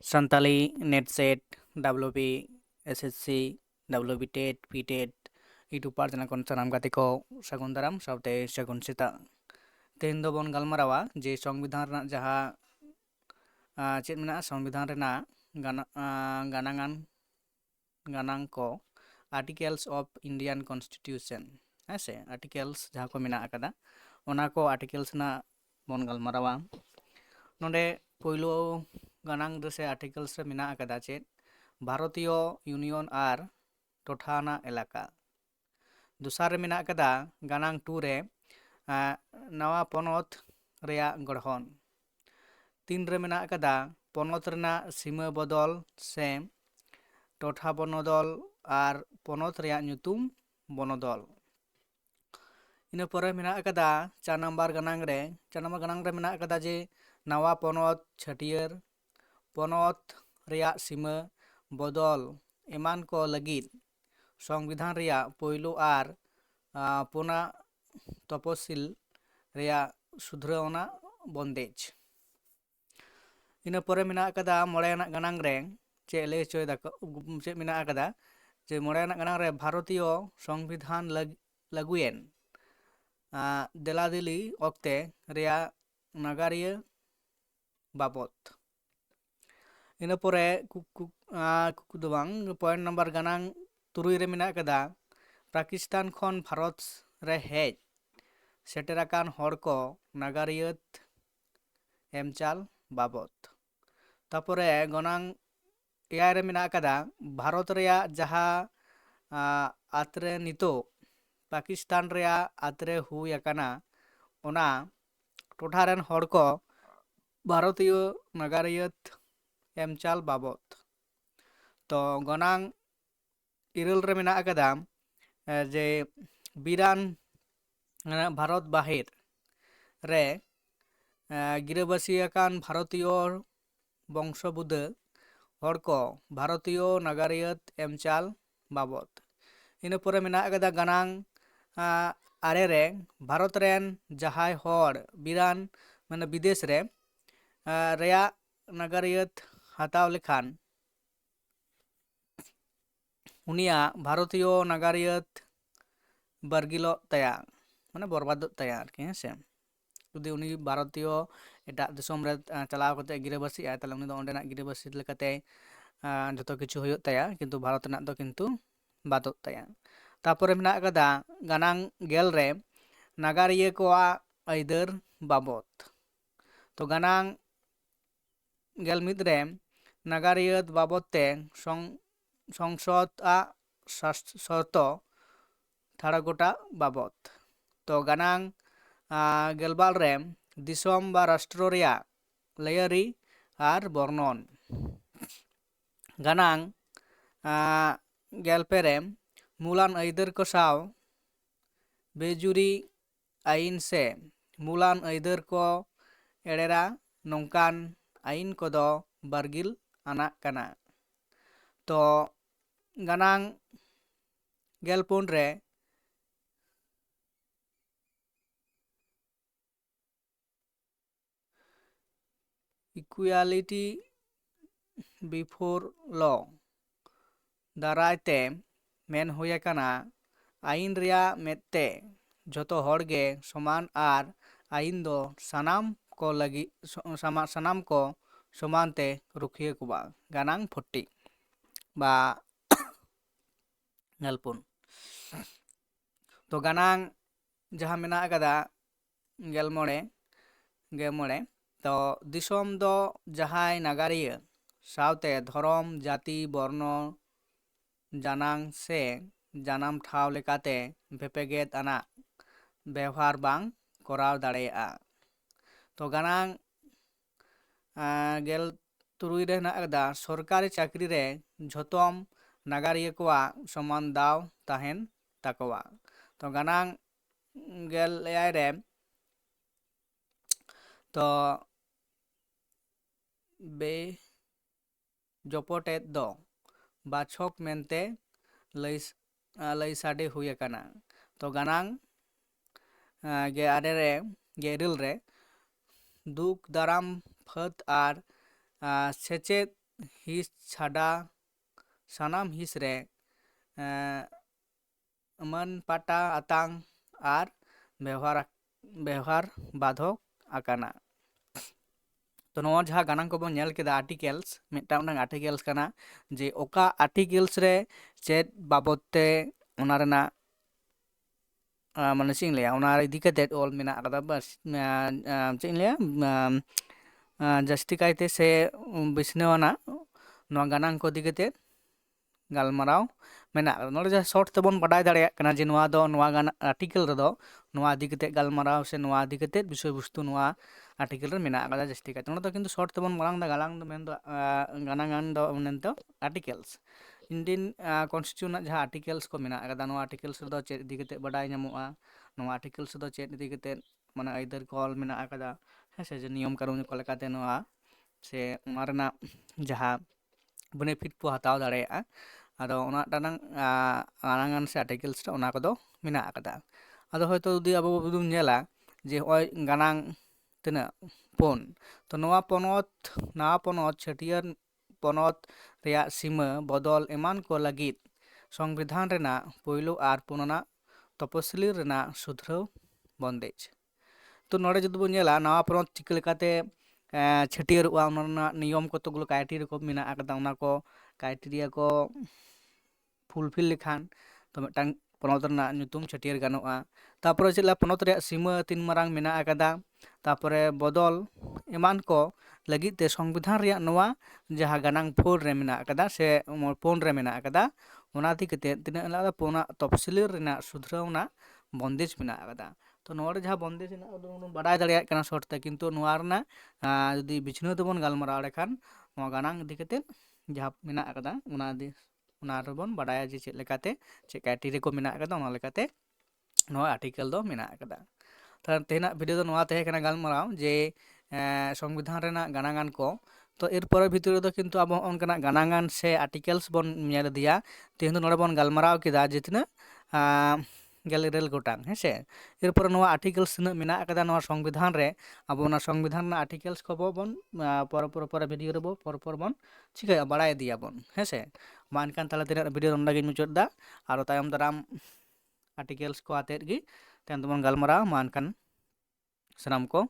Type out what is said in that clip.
Santali net set WB SSC WB TET PTET YouTube channel ᱠᱷᱚᱱ ᱥᱟᱱᱟᱢ ᱜᱟᱛᱮ ᱠᱚ ᱥᱟᱹᱜᱩᱱ ᱫᱟᱨᱟᱢ ᱥᱟᱶᱛᱮ ᱥᱟᱹᱜᱩᱱ ᱥᱮᱛᱟᱜ। ᱛᱮᱦᱮᱧ ᱫᱚᱵᱚᱱ ᱜᱟᱞᱢᱟᱨᱟᱣᱟ ᱡᱮ ᱥᱚᱝᱵᱤᱫᱷᱟᱱ ᱨᱮᱱᱟᱜ ᱡᱟᱦᱟᱸ ᱪᱮᱫ ᱢᱮᱱᱟᱜᱼᱟ ᱥᱚᱝᱵᱤᱫᱷᱟᱱ ᱨᱮᱱᱟᱜ ᱜᱟᱱᱟᱝ ᱠᱚ ᱟᱨᱴᱤᱠᱮᱞᱥ ᱚᱯᱷ ᱤন্ডিয়ান কনস্টিটিউশন ᱦᱮᱸᱥᱮ আর্টিকেলস ᱡᱟᱦᱟᱸ ᱠᱚ ᱢᱮᱱᱟᱜ ᱟᱠᱟᱫᱟ ᱚᱱᱟ ᱠᱚ আর্টিকেলস ᱨᱮᱱᱟᱜ ᱵᱚᱱ ᱜᱟᱞᱢᱟᱨᱟᱣᱟ। ᱱᱚᱰᱮ ᱯᱳᱭᱞᱳ ᱜᱟᱱᱟᱝ ᱨᱮ ᱥᱮ আর্টিকেলস ᱨᱮ ᱢᱮᱱᱟᱜ ᱟᱠᱟᱫᱟ ᱪᱮᱫ ᱵᱷᱟᱨᱚᱛᱤᱭᱚ ᱤউᱱᱤᱭᱚᱱ ᱟᱨ ᱴᱚᱴᱷᱟ ᱟᱱᱟᱜ ᱮᱞᱟᱠᱟ। ᱫᱚᱥᱟᱨ ᱨᱮ ᱢᱮᱱᱟᱜ ᱟᱠᱟᱫᱟ ᱜᱟᱱᱟᱝ 2 ᱨᱮ ᱱᱟᱣᱟ ᱯᱚᱱᱚᱛ ᱨᱮᱭᱟᱜ ᱜᱚᱲᱦᱚᱱ। 3 ᱨᱮ ᱢᱮᱱᱟᱜ ᱟᱠᱟᱫᱟ ᱯᱚᱱᱚᱛ ᱨᱮᱱᱟᱜ ᱥᱤᱢᱟᱹ ᱵᱚᱫᱚᱞ ᱥᱮ ᱴᱚᱴᱷᱟ ᱵᱚᱱᱚᱫᱚᱞ ᱟᱨ ᱯᱚᱱᱚᱛ ᱨᱮᱭᱟᱜ ᱧᱩᱛᱩᱢ ᱵᱚᱱᱚᱫᱚᱞ। ᱤᱱᱟᱹ ᱯᱚᱨᱮ ᱢᱮᱱᱟᱜ ᱟᱠᱟᱫᱟ 4 ᱱᱟᱢᱵᱟᱨ ᱜᱟᱱᱟᱝ ᱨᱮ ᱢᱮᱱᱟᱜ ᱟᱠᱟᱫᱟ ᱡᱮ ᱱᱟᱣᱟ ᱯᱚᱱᱚᱛ ᱪᱷᱟᱹᱴᱭᱟᱹᱨ ᱯᱚᱱᱚᱛ ᱨᱮᱭᱟᱜ ᱥᱤᱢᱟᱹ ᱵᱚᱫᱚᱞ ᱮᱢᱟᱱ ᱠᱚ ᱞᱟᱹᱜᱤᱫ ᱥᱚᱝᱵᱤᱫᱷᱟᱱ ᱨᱮᱭᱟᱜ ᱯᱳᱭᱞᱳ ᱟᱨ ᱯᱩᱱᱟ ᱛᱚᱯᱚᱥᱤᱞ ᱨᱮᱭᱟᱜ ᱥᱩᱫᱷᱨᱟᱹᱣᱱᱟ ᱵᱚᱱᱫᱮᱡ। ᱤᱱᱟᱹ ᱯᱚᱨᱮ ᱢᱮᱱᱟᱜ ᱟᱠᱟᱫᱟ 4 ᱟᱱᱟᱜ ᱜᱟᱱᱟᱝ ᱨᱮ ᱪᱮᱫ ᱞᱟᱹᱭ ᱦᱚᱪᱚᱭ ᱫᱟᱠᱚ ᱪᱮᱫ ᱢᱮᱱᱟᱜ ᱟᱠᱟᱫᱟ ᱡᱮ 4 ᱟᱱᱟᱜ ᱜᱟᱱᱟᱝ ᱨᱮ ᱵᱷᱟᱨᱚᱛᱤᱭᱚ ᱥᱚᱝᱵᱤᱫᱷᱟᱱ ᱞᱟᱹᱜᱩᱭᱮᱱ ᱫᱮᱞᱟᱫᱤᱞᱤ ᱚᱠᱛᱮ ᱨᱮᱭᱟᱜ ᱱᱟᱜᱟᱨᱤᱭᱟᱹ ᱵᱟᱵᱚᱫ। ᱤᱱᱟᱹ ᱯᱚᱨᱮ ᱫᱚ ᱵᱟᱝ ᱯᱚᱭᱮন্ট ᱱᱟᱢᱵᱟᱨ ᱜᱟᱱᱟᱝ 3 ᱨᱮ ᱢᱮᱱᱟᱜ ᱟᱠᱟᱫᱟ ᱯᱟᱠᱤᱥᱛᱟᱱ ᱠᱷᱚᱱ ᱵᱷᱟᱨᱚᱛ ᱨᱮ ᱦᱮᱡ ᱥᱮᱴᱮᱨ ᱟᱠᱟᱱ ᱦᱚᱲ ᱠᱚ ᱱᱟᱜᱟᱨᱤᱭᱟᱹᱛ ᱮᱢᱪᱟᱞ ᱵᱟᱵᱚᱫ। ᱛᱟᱯᱚᱨᱮ ᱜᱚᱱᱟᱝ 4 ᱨᱮ ᱢᱮᱱᱟᱜ ᱟᱠᱟᱫᱟ ᱵᱷᱟᱨᱚᱛ ᱨᱮᱭᱟᱜ ᱡᱟᱦᱟᱸ ᱟᱛᱨᱮ ᱱᱤᱛᱚᱜ ᱯᱟᱠᱤᱥᱛᱟᱱ ᱨᱮᱭᱟᱜ ᱟᱛᱨᱮ ᱦᱩᱭ ᱟᱠᱟᱱᱟ ᱚᱱᱟ ᱴᱚᱴᱷᱟ ᱨᱮᱱ ᱦᱚᱲ ᱠᱚ ᱵᱷᱟᱨᱚᱛᱤᱭᱚ ᱱᱟᱜᱟᱨᱤᱭᱟᱹᱛ ᱮᱢᱪᱟᱞ ᱵᱟᱵᱚᱫ। ᱛᱚ ᱜᱚᱱᱟᱝ 9 ᱨᱮ ᱢᱮᱱᱟᱜ ᱟᱠᱟᱫᱟ ᱡᱮ ᱵᱤᱨᱟᱱ ᱵᱷᱟᱨᱚᱛ ᱵᱟᱦᱮᱨ ᱨᱮ ᱜᱤᱨᱟᱹᱵᱟᱹᱥᱤ ᱟᱠᱟᱱ ᱵᱷᱟᱨᱚᱛᱤᱭᱚ ᱵᱚᱝᱥᱚᱵᱩᱫᱟᱹ ᱦᱚᱲ ᱠᱚ ᱵᱷᱟᱨᱚᱛᱤᱭᱚ ᱱᱟᱜᱟᱨᱤᱭᱟᱹᱛ ᱮᱢᱪᱟᱞ ᱵᱟᱵᱚᱫ। ᱤᱱᱟᱹ ᱯᱚᱨᱮ ᱢᱮᱱᱟᱜ ᱟᱠᱟᱫᱟ ᱜᱟᱱᱟᱝ 9 ᱨᱮ ᱵᱷᱟᱨᱚᱛ ᱨᱮᱱ ᱡᱟᱦᱟᱸᱭ ᱦᱚᱲ ᱵᱤᱨᱟᱱ ᱢᱟᱱᱮ ᱵᱤᱫᱮᱥ ᱨᱮ ᱨᱮᱭᱟᱜ ᱱᱟᱜᱟᱨᱤᱭᱟᱹᱛ ᱦᱟᱛᱟᱣ ᱞᱮᱠᱷᱟᱱ ᱩᱱᱤᱭᱟᱜ ᱵᱷᱟᱨᱚᱛᱤᱭᱚ ᱱᱟᱜᱟᱨᱤᱭᱟᱹᱛ ᱵᱟᱨᱜᱤᱞᱚᱜ ᱛᱟᱭᱟ ᱢᱟᱱᱮ ᱵᱚᱨᱵᱟᱫᱚᱜ ᱛᱟᱭᱟ ᱟᱨᱠᱤ ᱦᱮᱸᱥᱮ ᱡᱩᱫᱤ ᱩᱱᱤ ᱵᱷᱟᱨᱚᱛᱤᱭᱚ ᱮᱴᱟᱜ ᱫᱤᱥᱚᱢ ᱨᱮ ᱪᱟᱞᱟᱣ ᱠᱟᱛᱮ ᱜᱤᱨᱟᱹᱵᱟᱹᱥᱤᱜᱼᱟ ᱛᱟᱦᱚᱞᱮ ᱩᱱᱤ ᱫᱚ ᱚᱸᱰᱮᱱᱟᱜ ᱜᱤᱨᱟᱹᱵᱟᱹᱥᱤ ᱞᱮᱠᱟᱛᱮ ᱡᱚᱛᱚ ᱠᱤᱪᱷᱩ ᱦᱩᱭᱩᱜ ᱛᱟᱭᱟ ᱠᱤᱱᱛᱩ ᱵᱷᱟᱨᱚᱛ ᱨᱮᱱᱟᱜ ᱫᱚ ᱠᱤᱱᱛᱩ ᱵᱟᱫᱚᱜ ᱛᱟᱭᱟ। ᱛᱟᱯᱚᱨᱮ ᱢᱮᱱᱟᱜ ᱟᱠᱟᱫᱟ ᱜᱟᱱᱟᱝ 10 ᱨᱮ ᱱᱟᱜᱟᱨᱤᱭᱟᱹ ᱠᱚᱣᱟᱜ ᱟᱹᱭᱫᱟᱹᱨ ᱵᱟᱵᱚᱫ। ᱛᱚ ᱜᱟᱱᱟᱝ 11 ᱨᱮ ᱱᱟᱜᱟᱨᱤᱭᱟᱹᱛ ᱵᱟᱵᱚᱫ ᱛᱮ সংসদ ᱟᱜ ᱥᱚᱨᱛᱚ ᱴᱷᱟᱲᱚ ᱜᱚᱴᱟ ᱵᱟᱵᱚᱫ। ᱛᱚ ᱜᱟᱱᱟᱝ 12 ᱨᱮ ᱫᱤᱥᱚᱢ ᱵᱟ ᱨᱟᱥᱴᱨᱚ ᱨᱮᱭᱟᱜ ᱞᱟᱹᱭᱟᱹᱨᱤ ᱟᱨ ᱵᱚᱨᱱᱚᱱ। ᱜᱟᱱᱟᱝ 12 ᱨᱮ ᱢᱩᱞᱟᱱ ᱟᱹᱭᱫᱟᱹᱨ ᱠᱚ ᱥᱟᱶ ᱵᱮᱡᱩᱨᱤ ᱟᱹᱭᱤᱱ ᱥᱮ ᱢᱩᱞᱟᱱ ᱟᱹᱭᱫᱟᱹᱨ ᱠᱚ ᱮᱲᱮᱨᱟ ᱱᱚᱝᱠᱟᱱ ᱟᱹᱭᱤᱱ ᱠᱚᱫᱚ ᱵᱟᱨᱜᱤᱞ ᱟᱱᱟᱜ ᱠᱟᱱᱟ। ᱛᱚ ᱜᱟᱱᱟᱝ 14 ᱨᱮ ইকুয়ালিটি বিফোর ল দারাই তে মেন হুᱭ ᱟᱠᱟᱱᱟ ᱟᱹᱭᱤᱱ ᱨᱮᱭᱟᱜ ᱢᱮᱫᱛᱮ ᱡᱷᱚᱛᱚ ᱦᱚᱲᱜᱮ ᱥᱚᱢᱟᱱ ᱟᱨ ᱟᱹᱭᱤᱱ ᱫᱚ ᱥᱟᱱᱟᱢ ᱠᱚ ᱞᱟᱹᱜᱤᱫ ᱥᱟᱱᱟᱢ ᱠᱚ ᱥᱚᱢᱟᱱ ᱛᱮ ᱨᱩᱠᱷᱤᱭᱟᱹ ᱠᱚᱣᱟ। ᱜᱟᱱᱟᱝ 40 ᱵᱟ 14 ᱛᱚ ᱜᱟᱱᱟᱝ ᱡᱟᱦᱟᱸ ᱢᱮᱱᱟᱜ ᱟᱠᱟᱫᱟ 16 ᱛᱚ ᱫᱤᱥᱚᱢ ᱫᱚ ᱡᱟᱦᱟᱸᱭ ᱱᱟᱜᱟᱨᱤᱭᱟᱹ ᱥᱟᱶᱛᱮ ᱫᱷᱚᱨᱚᱢ ᱡᱟᱹᱛᱤ ᱵᱚᱨᱱᱚ ᱡᱟᱱᱟᱝ ᱥᱮ ᱡᱟᱱᱟᱢ ᱴᱷᱟᱶ ᱞᱮᱠᱟᱛᱮ ᱵᱷᱮᱯᱮᱜᱮᱫ ᱟᱱᱟᱜ ᱵᱮᱣᱦᱟᱨ ᱵᱟᱝ ᱠᱚᱨᱟᱣ ᱫᱟᱲᱮᱭᱟᱜᱼᱟ। ᱛᱚ ᱜᱟᱱᱟᱝ 17 ᱨᱮ ᱦᱮᱱᱟᱜ ᱟᱠᱟᱫᱟ ᱥᱚᱨᱠᱟᱨᱤ ᱪᱟᱹᱠᱨᱤ ᱨᱮ ᱡᱷᱚᱛᱚᱢ ᱱᱟᱜᱟᱨᱤᱭᱟᱹ ᱠᱚᱣᱟᱜ ᱥᱚᱢᱟᱱ ᱫᱟᱣ ᱛᱟᱦᱮᱱ ᱛᱟᱠᱚᱣᱟ। ᱛᱚ ᱜᱟᱱᱟᱝ 16 ᱨᱮ ᱛᱚ ᱡᱚᱯᱚᱴᱮᱫ ᱫᱚ ᱵᱟᱪᱷᱚᱠ ᱢᱮᱱᱛᱮ ᱞᱟᱹᱭ ᱥᱟᱰᱮ ᱦᱩᱭ ᱟᱠᱟᱱᱟ। ᱛᱚ ᱜᱟᱱᱟᱝ 16 ᱨᱮ ᱫᱩᱠ ᱫᱟᱨᱟᱢ ᱯᱷᱟᱹᱫ ᱟᱨ ᱥᱮᱪᱮᱫ हिस छाड़ा सानाम हिस रे मान पाटा आतांग आर व्यवहार बाधक आकाना। तो नवा जहाँ गानांग को बन नेल केदा आर्टिकल्स मिदटांग आर्टिकल्स काना जे ओका आर्टिकल्स रे चेद बाबते ओना रेना माने चेद लैया ओना इदी कते ऑल मेना कदा बस चेद लैया जस्ती कायते से बिसनेवाना नवा गानांग को इदी कते गालमाराव मेना नोडे जहाँ शॉर्ट तेबन बाडाय दाड़ेयाग कना जे नवा दो नवा गाना आर्टिकल रेदो नवा इदी कते गालमाराव से नवा इदी कते विषय वस्तु नवा आर्टिकल रे मेना कदा जस्ती कायते ओना दो किन्तु शॉर्ट तेबन मारांग दा गालांग दो मेन दो गानांगान दो मेन दो आर्टिकल्स इंडियन कॉन्स्टिट्यूशन जहाँ आर्टिकल्स को मेना कदा नवा आर्टिकल्स रेदो चेद इदी कते बाडाय ᱧᱟᱢᱚᱜᱼᱟ नवा आर्टिकल्स दो चेद इदी कते माने आइदर कॉल मेना कदा हेसे जे नियम कानून को लेकाते नवा से ओना रेना जहाँ बेनिफिट को हताव दाड़ेयागा आदो ओना टानांग गानांगान से आर्टिकल्स ओना कोदो मेना कदा आदो होयतो जुदि आबो बुदुम नेला जे होय गानांग तना पन तो नवा पोनत छटियर पोनत रेया सीमा बदल एमान को लगित संविधान रेना पोयलो आर पुनना तपसिली रेना सुधराव बंदेज। तो नोडे जुदि बो नेला नवा पोनत चिका लेकाते छटियरवा ओना रेना नियम कतगुलो क्राइटेरिया को मेना कदा ओना को क्राइटेरिया को फुलफिल लेखान तो मिदटांग पोनत रेना ᱧᱩᱛᱩᱢ छटियर गानोआ तारपरे चेला पोनत रेया सीमा तीन मारांग मेना कदा तारपरे बदल एमान को लगित ते संविधान रेया नवा जहाँ गानांग फोर रे मेना कदा से पोन रे मेना कदा ओना दी कते तिना लादा पोना तफसिली रेना सुधरावना बंदेज मेना कदा। तो नोडे जहाँ बंदेज हेना बाडाय दाड़ेयाग कना शॉर्ट ते किन्तु नोवा रेना जुदि बिछनाव तेबन गालमाराव लेखान नोवा गानांग इदी कते जहाँ मेना कदा ओना रेबन बाडाया जे चेद लेकाते चेद क्राइटेरिया को मेना कदा ओना लेकाते नोवा आर्टिकल दो मेना कदा। तेना भिडियो दो नोवा तहे कना गालमाराव जे संविधान रेना गानांगान को तो एरपर भितर दो किन्तु अब ओनकाना गानांगान से आर्टिकल्स बन नेल दिया तेहेन नोडे बन गालमाराव केदा जे तिना गेलेरेल गोटांग हेसे एरपर नोवा आर्टिकल्स तिना मेना कदा नोवा संविधान रे अब ओना संविधान ना आर्टिकल्स को बन पर भिडियो रेबो पर बन चिकाया बाडाय दिया बन हेसे मा एनखान ताहले तेना भिडियो नोंडे गिन मुचाद दा आरो तायम दाराम आर्टिकल्स को आतेद गी तेन बन गालमाराव मा एनखान सानाम को